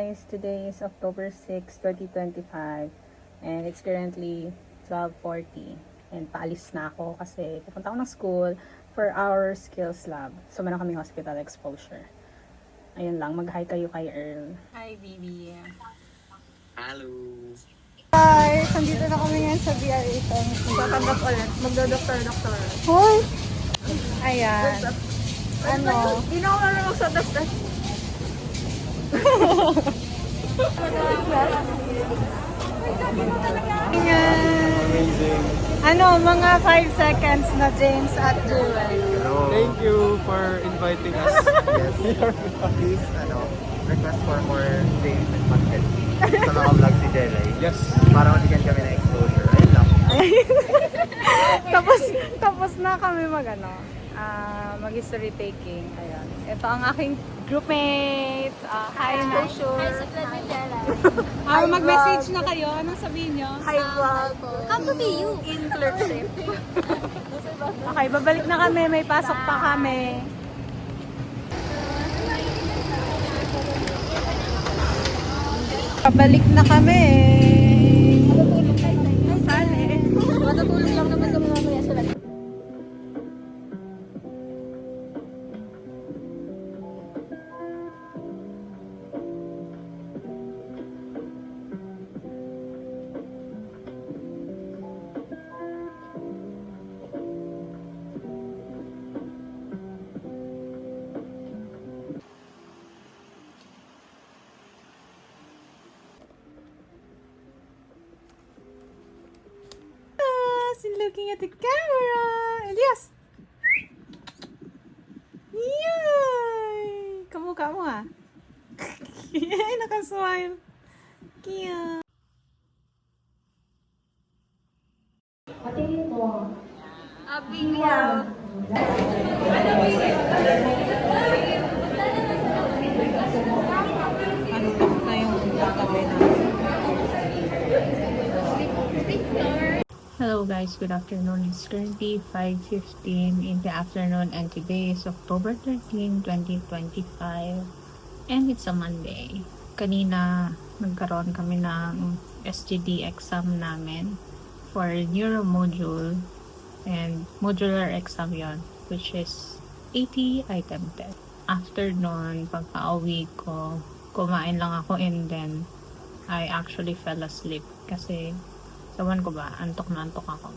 guys! Today is October 6, 2025 and it's currently 12:40 and paalis na ako kasi pupunta ako ng school for our skills lab. So meron kaming hospital exposure. Ayun lang, mag-hi kayo kay Earl. Hi, Bibi! Hello! Hi! Nandito na kami ngayon sa BRA. Tatanggap ulit. Magdo-doktor. Hoy! Ayan. Ano? Hindi na ako marunong sa das-das. Amazing. Ano, mga 5 seconds na James at Jewel. Hello! Thank you for inviting us. Yes, please, request for more things and content sa mga vlog si Jelay. Yes. Para mabigyan kami ng exposure. Ayun lang. tapos na kami mag-history taking. Ayan. Ito ang aking groupmates. Hi na. Mag-message na kayo. Anong sabihin nyo? Hi vlog. Come to be you. In clerkship. Okay, babalik na kami. May pasok pa kami. Pabalik na kami. Matutulog lang naman kami mamaya sa lahat. Looking at the camera. Elias! Yay! Kamukha mo ha. Ay, nakasmile. Cute. Abing wow. Ano na yung kakabay na? Hello guys, good afternoon. It's currently 5:15 in the afternoon and today is October 13, 2025 and it's a Monday. Kanina nagkaroon kami ng SGD exam namin for neuro module and modular exam yon, which is 80 item test. After nun, pagka-uwi ko, kumain lang ako and then I actually fell asleep kasi sawan ko ba, antok na antok ako.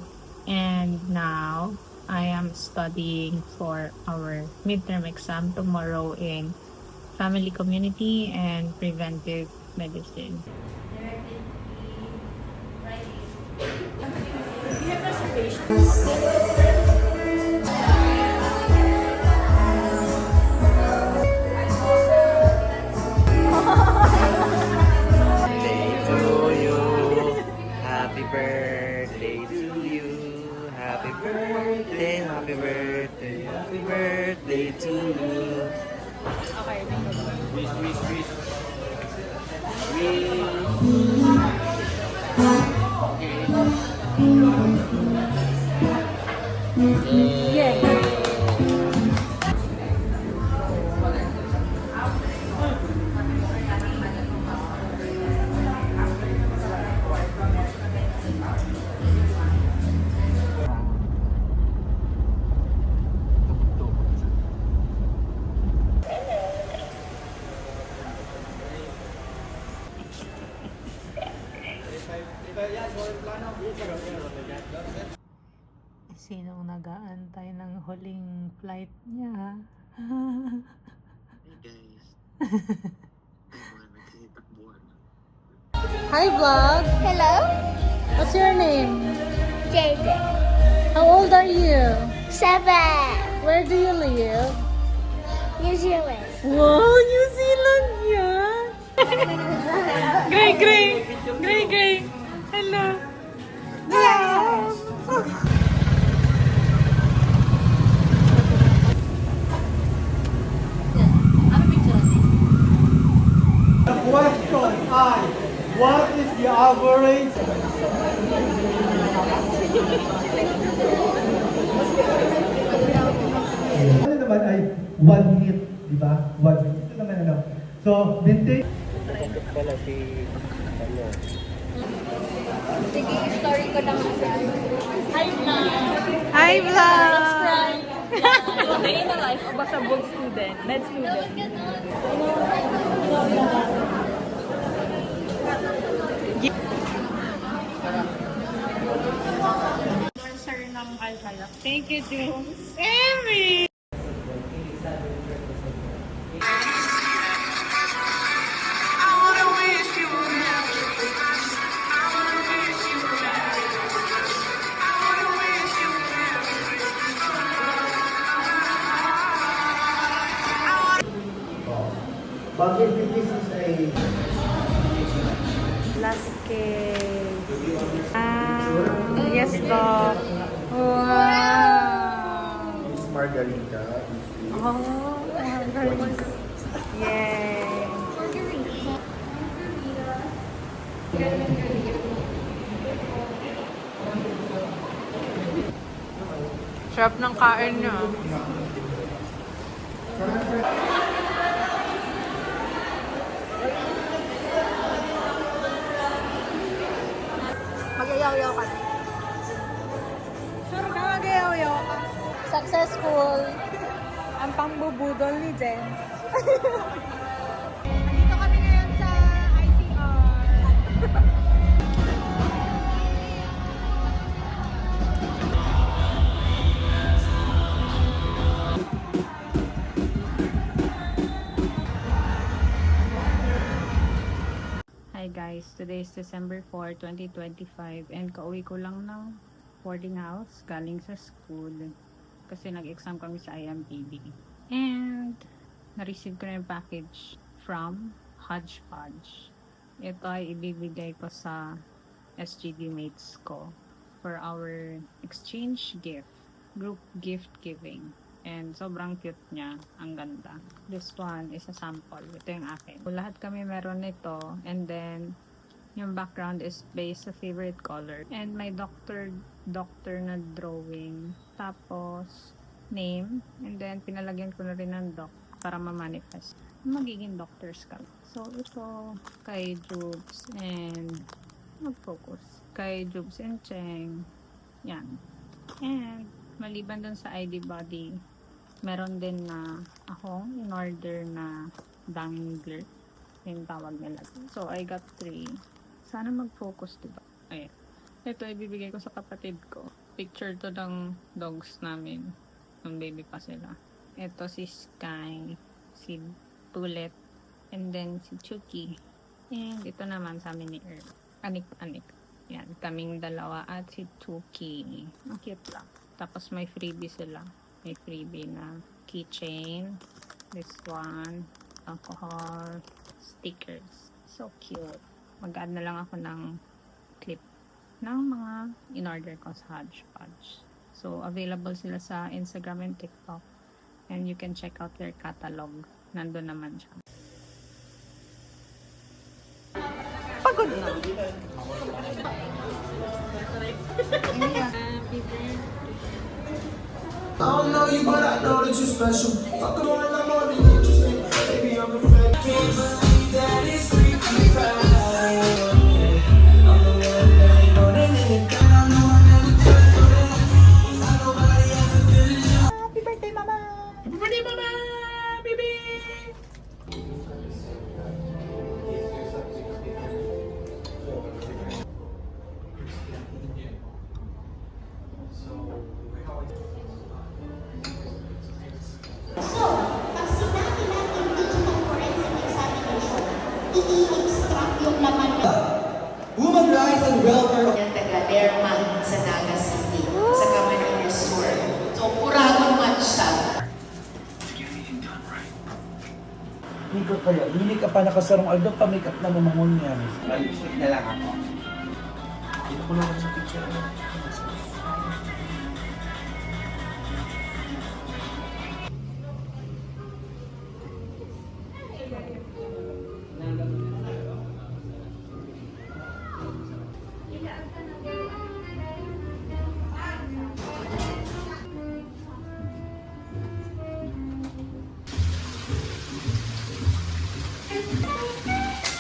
And now, I am studying for our midterm exam tomorrow in family community and preventive medicine. Happy birthday to you. Okay, Wish. yeah. Sinong nag-aantay ng huling flight niya? Hey guys. Hi vlog! Hello? What's your name? Jaden. How old are you? 7. Where do you live? New Zealand. Wow, New Zealand yan! Gray! Hello! The question what is the average? Ano naman ay 1 hit, di ba? 1 hit. Ito naman ano. So, vintage. Pala si... Ano? Sige, story ko lang siya. Hi, vlog! Hi, vlog! Subscribe! Day in the life of a sabog student, med student. Sir ng Alcala. Thank you, Jules. Amy! Bakit this is a... Last cake. Yes, Doc. Wow! Miss Margarita. Oh, marvelous. Yay! Sarap ng kain niya. Magayaw-yaw ka na. Sarap ka mag-yaw-yaw. Successful. Ang pangbubudol ni Jen. Nandito kami ngayon sa ICR. Hi guys, today is December 4, 2025 and kauwi ko lang ng boarding house galing sa school kasi nag-exam kami sa IMPB. And na-receive ko na yung package from Hodgepodge. Ito ay ibibigay ko sa SGD mates ko for our exchange gift, group gift giving. And sobrang cute niya. Ang ganda. This one is a sample. Ito yung akin. So, lahat kami meron nito. And then, yung background is based sa favorite color. And my doctor na drawing. Tapos, name. And then, pinalagyan ko na rin ng doc para ma-manifest. Magiging doctors kami. So, ito kay Jubes and mag-focus. Kay Jubes and Cheng. Yan. And, maliban dun sa ID body, meron din na akong in-order na dangler. Yung tawag nila. So, I got 3. Sana mag-focus, diba? Ayan. Ito, ibibigay ko sa kapatid ko. Picture to ng dogs namin. Nung baby pa sila. Ito si Sky, si Tulip, and then si Chucky. And ito naman sa amin ni Earl. Anik-anik. Yan, kaming dalawa at si Chucky. Ang cute lang. Tapos may freebie sila. May freebie na keychain. This one. Alcohol. Stickers. So cute. Mag-add na lang ako ng clip ng mga in-order ko sa Hodgepodge. So, available sila sa Instagram and TikTok. And you can check out their catalog. Nandun naman siya. Pagod na. I don't know you, but I know that you're special. Fuck around, I'm more than interesting. Baby, I'm perfect. Can't believe that it's 3:35. I'm the one that ain't know that nigga down. I'm the one that was good. Like nobody else has been in love. Happy birthday, Mama! Happy birthday, mama, baby. So, pag sinabi natin digital forensic examination, i-extract yung laman ng Women rights and welfare. Yung taga-Lerma sa Naga City, sa Cameron Resort. So, puragon man siya. Hindi ka kaya, hindi ka pa nakasarong aldo pa make-up na mamangon yan. Mag-isip na lang ako. Dito ko lang sa picture.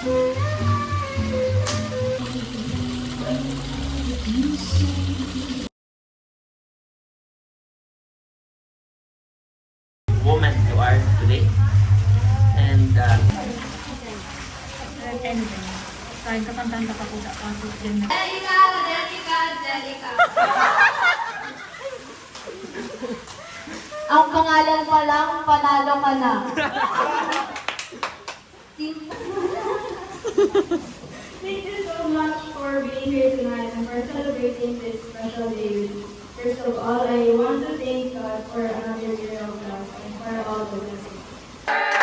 Thank you. woman you are today. And Kahit kakantahan ka pa po tapos din na. Ang pangalan pa lang, panalo ka na. Thank you so much for being here tonight and for celebrating this special day with me. First of all, I want to thank God for another year of life and for all the blessings.